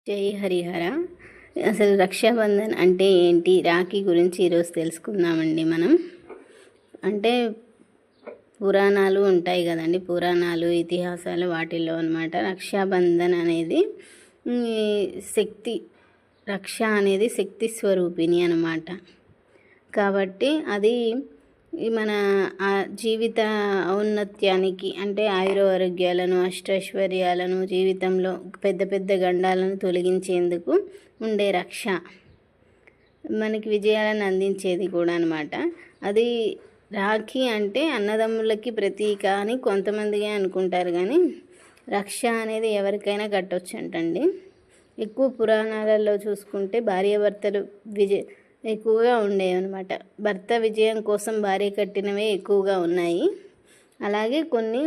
జై హరిహర. అసలు రక్షాబంధన్ అంటే ఏంటి, రాఖీ గురించి ఈరోజు తెలుసుకుందామండి మనం. అంటే పురాణాలు ఉంటాయి కదండి, పురాణాలు ఇతిహాసాలు వాటిల్లో అనమాట రక్షాబంధన్ అనేది శక్తి, రక్ష అనేది శక్తి స్వరూపిణి అనమాట. కాబట్టి అది మన జీవిత ఔన్నత్యానికి అంటే ఆయురారోగ్యాలను అష్టైశ్వర్యాలను జీవితంలో పెద్ద పెద్ద గండాలను తొలగించేందుకు ఉండే రక్ష, మనకి విజయాలను అందించేది కూడా అనమాట. అది రాఖీ అంటే అన్నదమ్ములకి ప్రతీక అని కొంతమందిగా అనుకుంటారు, కానీ రక్ష అనేది ఎవరికైనా కట్టొచ్చు అంటండి. ఎక్కువ పురాణాలలో చూసుకుంటే భార్యాభర్తలు ఎక్కువగా ఉండేవి అనమాట. భర్త విజయం కోసం భార్య కట్టినవే ఎక్కువగా ఉన్నాయి. అలాగే కొన్ని,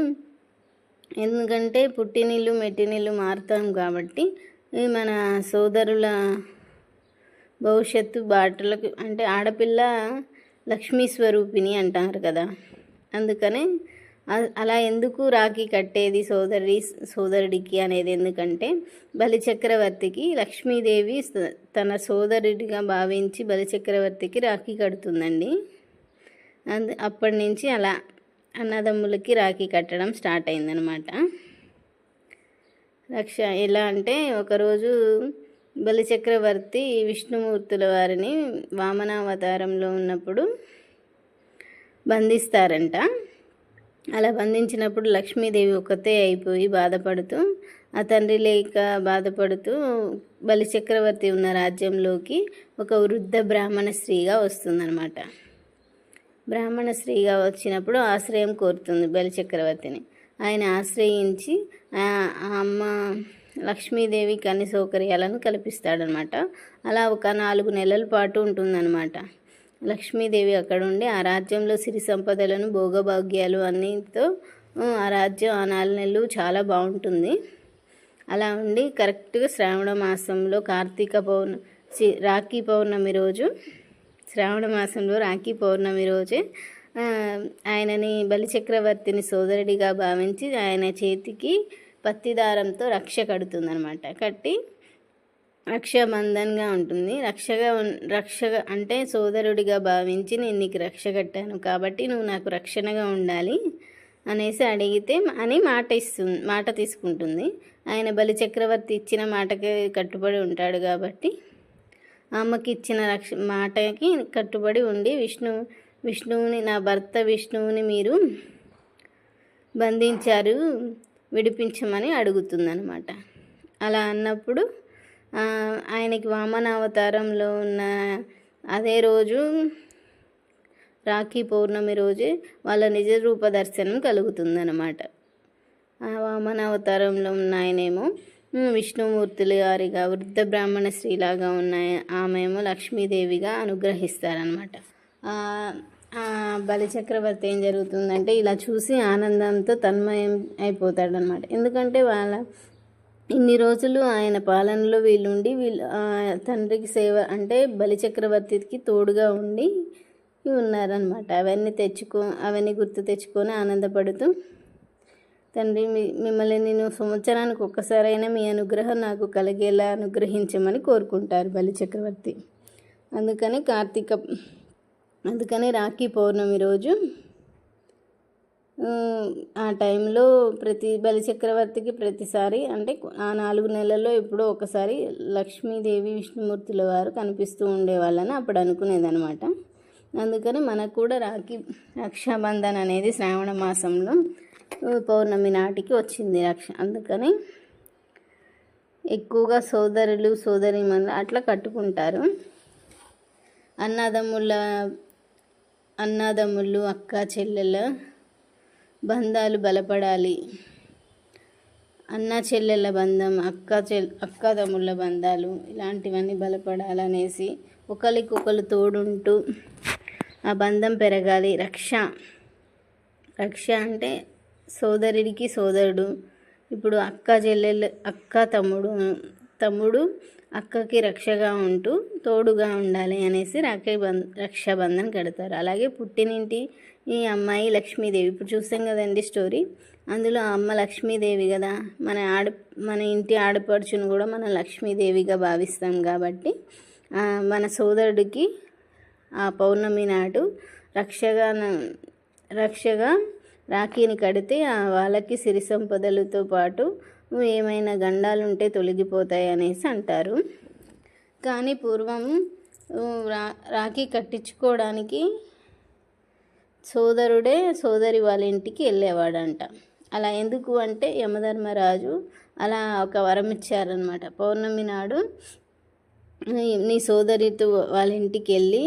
ఎందుకంటే పుట్టినీళ్ళు మెట్టినీళ్ళు మారుతాం కాబట్టి మన సోదరుల భవిష్యత్తు బాటలకు, అంటే ఆడపిల్ల లక్ష్మీ స్వరూపిణి అంటారు కదా, అందుకనే అలా ఎందుకు రాఖీ కట్టేది సోదరుడికి అనేది, ఎందుకంటే బలిచక్రవర్తికి లక్ష్మీదేవి తన సోదరుడిగా భావించి బలిచక్రవర్తికి రాఖీ కడుతుందండి. అప్పటి నుంచి అలా అన్నదమ్ములకి రాఖీ కట్టడం స్టార్ట్ అయిందనమాట. ఎలా అంటే ఒకరోజు బలిచక్రవర్తి విష్ణుమూర్తుల వారిని వామనావతారంలో ఉన్నప్పుడు బంధిస్తారంట. అలా బంధించినప్పుడు లక్ష్మీదేవి ఒక్కతే అయిపోయి బాధపడుతూ, ఆ తండ్రి లేక బాధపడుతూ బలిచక్రవర్తి ఉన్న రాజ్యంలోకి ఒక వృద్ధ బ్రాహ్మణ స్త్రీగా వస్తుందన్నమాట. బ్రాహ్మణ స్త్రీగా వచ్చినప్పుడు ఆశ్రయం కోరుతుంది బలిచక్రవర్తిని. ఆయన ఆశ్రయించి ఆ అమ్మ లక్ష్మీదేవికి అన్ని సౌకర్యాలను కల్పిస్తాడనమాట. అలా ఒక 4 నెలల పాటు ఉంటుందన్నమాట లక్ష్మీదేవి అక్కడ ఉండి. ఆ రాజ్యంలో సిరి సంపదలను భోగభాగ్యాలు అన్నితో ఆ రాజ్యం ఆ 4 నెలలు చాలా బాగుంటుంది. అలా ఉండి కరెక్ట్గా శ్రావణ మాసంలో రాఖీ పౌర్ణమి రోజు, శ్రావణ మాసంలో రాఖీ పౌర్ణమి రోజే ఆయనని బలిచక్రవర్తిని సోదరుడిగా భావించి ఆయన చేతికి పత్తిదారంతో రక్ష కడుతుందనమాట. కట్టి రక్షాబంధన్గా ఉంటుంది. రక్షగా అంటే సోదరుడిగా భావించి నేను నీకు రక్ష కట్టాను కాబట్టి నువ్వు నాకు రక్షణగా ఉండాలి అనేసి అడిగితే మాట తీసుకుంటుంది. ఆయన బలిచక్రవర్తి ఇచ్చిన మాటకి కట్టుబడి ఉంటాడు కాబట్టి అమ్మకి ఇచ్చిన మాటకి కట్టుబడి ఉండి విష్ణువుని, నా భర్త విష్ణువుని మీరు బంధించారు, విడిపించమని అడుగుతుందనమాట. అలా అన్నప్పుడు ఆయనకి వామనావతారంలో ఉన్న అదే రోజు రాఖీ పౌర్ణమి రోజే వాళ్ళ నిజ రూప దర్శనం కలుగుతుందన్నమాట. ఆ వామనావతారంలో ఉన్న ఆయనేమో విష్ణుమూర్తులు గారిగా వృద్ధ బ్రాహ్మణ స్త్రీలాగా ఉన్న ఆమెమో లక్ష్మీదేవిగా అనుగ్రహిస్తారనమాట. బలిచక్రవర్తి ఏం జరుగుతుందంటే ఇలా చూసి ఆనందంతో తన్మయం అయిపోతాడనమాట. ఎందుకంటే ఇన్ని రోజులు ఆయన పాలనలో వీళ్ళుండి తండ్రికి సేవ అంటే బలిచక్రవర్తికి తోడుగా ఉండి ఉన్నారనమాట. అవన్నీ గుర్తు తెచ్చుకొని ఆనందపడుతూ, తండ్రి మిమ్మల్ని నేను సంవత్సరానికి ఒక్కసారైనా మీ అనుగ్రహం నాకు కలిగేలా అనుగ్రహించమని కోరుకుంటారు బలిచక్రవర్తి. అందుకని రాఖీ పౌర్ణమి రోజు ఆ టైంలో బలిచక్రవర్తికి ప్రతిసారి, అంటే ఆ 4 నెలల్లో ఎప్పుడో ఒకసారి లక్ష్మీదేవి విష్ణుమూర్తుల వారు కనిపిస్తూ ఉండేవాళ్ళని అప్పుడు అనుకునేదనమాట. అందుకని మనకు కూడా రక్షాబంధన్ అనేది శ్రావణ మాసంలో పౌర్ణమి నాటికి వచ్చింది అందుకని ఎక్కువగా సోదరులు సోదరీమణులు అట్లా కట్టుకుంటారు. అన్నదమ్ములు అక్క చెల్లెల బంధాలు బలపడాలి, అన్న చెల్లెల బంధం, అక్క తమ్ముళ్ళ బంధాలు ఇలాంటివన్నీ బలపడాలనేసి ఒకరికొకరు తోడుంటూ ఆ బంధం పెరగాలి. రక్ష అంటే సోదరుడికి సోదరుడు, ఇప్పుడు తమ్ముడు అక్కకి రక్షగా ఉంటూ తోడుగా ఉండాలి అనేసి రక్షాబంధన్ కడతారు. అలాగే పుట్టినింటి ఈ అమ్మాయి లక్ష్మీదేవి. ఇప్పుడు చూసాం కదండి స్టోరీ. అందులో అమ్మ లక్ష్మీదేవి కదా, మన ఇంటి ఆడపడుచును కూడా మనం లక్ష్మీదేవిగా భావిస్తాం కాబట్టి మన సోదరుడికి ఆ పౌర్ణమి నాడు రక్షగా రాఖీని కడితే వాళ్ళకి సిరి సంపదలతో పాటు ఏమైనా గండాలుంటే తొలగిపోతాయి అనేసి అంటారు. కానీ పూర్వం రాఖీ కట్టించుకోవడానికి సోదరుడే సోదరి వాళ్ళ ఇంటికి వెళ్ళేవాడంట. అలా ఎందుకు అంటే యమధర్మరాజు అలా ఒక వరం ఇచ్చారనమాట. పౌర్ణమి నాడు నీ సోదరితో వాళ్ళ ఇంటికి వెళ్ళి,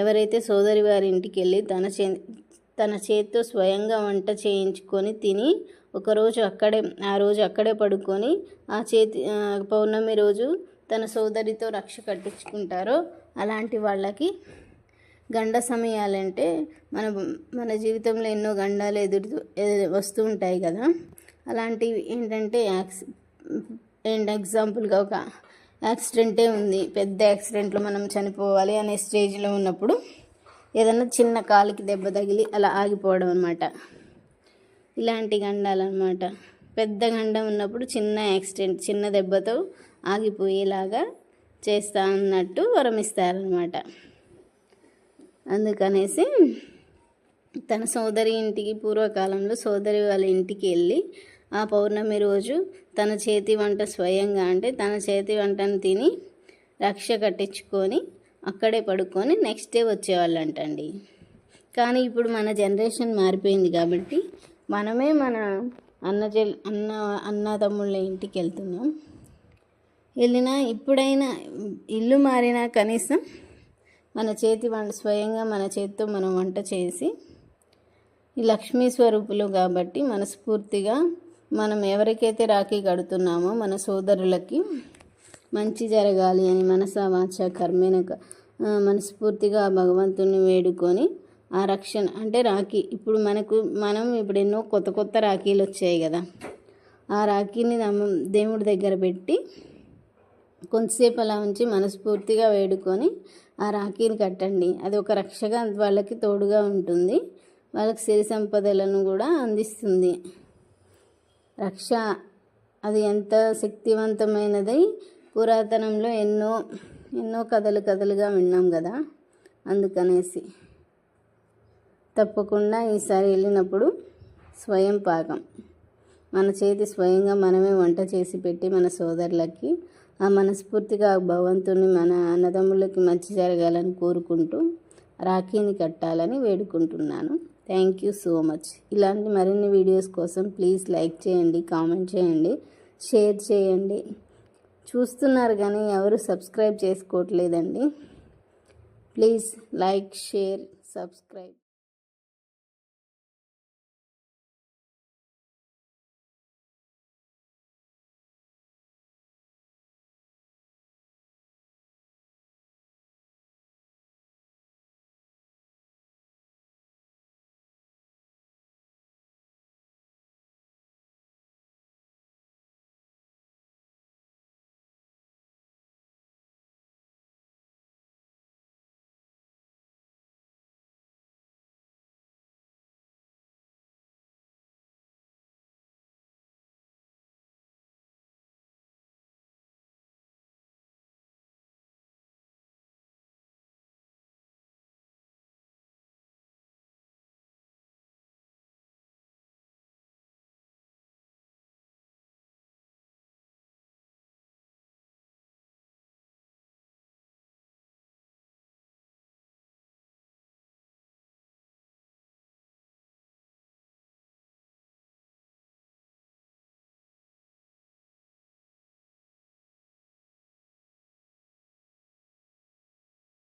ఎవరైతే సోదరి వారి ఇంటికి వెళ్ళి తన చేతితో స్వయంగా వంట చేయించుకొని తిని ఆ రోజు అక్కడే పడుకొని పౌర్ణమి రోజు తన సోదరితో రక్ష కట్టించుకుంటారో అలాంటి వాళ్ళకి గండ సమయాలంటే మన జీవితంలో ఎన్నో గండాలు వస్తూ ఉంటాయి కదా. అలాంటివి ఏంటంటే ఎగ్జాంపుల్గా ఒక యాక్సిడెంటే ఉంది, పెద్ద యాక్సిడెంట్లో మనం చనిపోవాలి అనే స్టేజ్లో ఉన్నప్పుడు ఏదైనా చిన్న కాలికి దెబ్బ తగిలి అలా ఆగిపోవడం అనమాట. ఇలాంటి గండాలన్నమాట. పెద్ద గండం ఉన్నప్పుడు చిన్న యాక్సిడెంట్, చిన్న దెబ్బతో ఆగిపోయేలాగా చేస్తా అన్నట్టు వరమిస్తారనమాట. అందుకనేసి తన సోదరి ఇంటికి పూర్వకాలంలో సోదరి వాళ్ళ ఇంటికి వెళ్ళి ఆ పౌర్ణమి రోజు తన చేతి వంట స్వయంగా అంటే తన చేతి వంటను తిని రక్ష కట్టించుకొని అక్కడే పడుకొని నెక్స్ట్ డే వచ్చేవాళ్ళంటండి. కానీ ఇప్పుడు మన జనరేషన్ మారిపోయింది కాబట్టి మనమే మన అన్న తమ్ముళ్ళ ఇంటికి వెళ్తున్నాం. వెళ్ళినా ఇప్పుడైనా ఇల్లు మారినా కనీసం మన చేతి వంట స్వయంగా మన చేతితో మనం వంట చేసి ఈ లక్ష్మీ స్వరూపులు కాబట్టి మనస్ఫూర్తిగా మనం ఎవరికైతే రాఖీ కడుతున్నామో మన సోదరులకి మంచి జరగాలి అని మనస వాచ కర్మేన మనస్ఫూర్తిగా భగవంతుని వేడుకొని ఆ రక్షణ అంటే రాఖీ మనం ఇప్పుడు ఎన్నో కొత్త రాఖీలు వచ్చాయి కదా, ఆ రాఖీని దేవుడి దగ్గర పెట్టి కొంతసేపు అలా ఉంచి మనస్ఫూర్తిగా వేడుకొని ఆ రాఖీని కట్టండి. అది ఒక రక్షగా వాళ్ళకి తోడుగా ఉంటుంది, వాళ్ళకి సిరి సంపదలను కూడా అందిస్తుంది. రక్ష అది ఎంత శక్తివంతమైనది పురాతనంలో ఎన్నో కథలుగా విన్నాం కదా. అందుకనేసి తప్పకుండా ఈసారి వెళ్ళినప్పుడు స్వయం పాకం మన చేతి స్వయంగా మనమే వంట చేసి పెట్టి మన సోదరులకి ఆ మనస్ఫూర్తిగా భగవంతుని మన అన్నదమ్ములకి మంచి జరగాలని కోరుకుంటూ రాఖీని కట్టాలని వేడుకుంటున్నాను. Thank you so much. ఇలాంటి మరిన్ని వీడియోస్ కోసం ప్లీజ్ లైక్ చేయండి, కామెంట్ చేయండి, షేర్ చేయండి. చూస్తున్నారు కానీ ఎవరు సబ్స్క్రైబ్ చేసుకోవట్లేదండి. Please like, share, subscribe.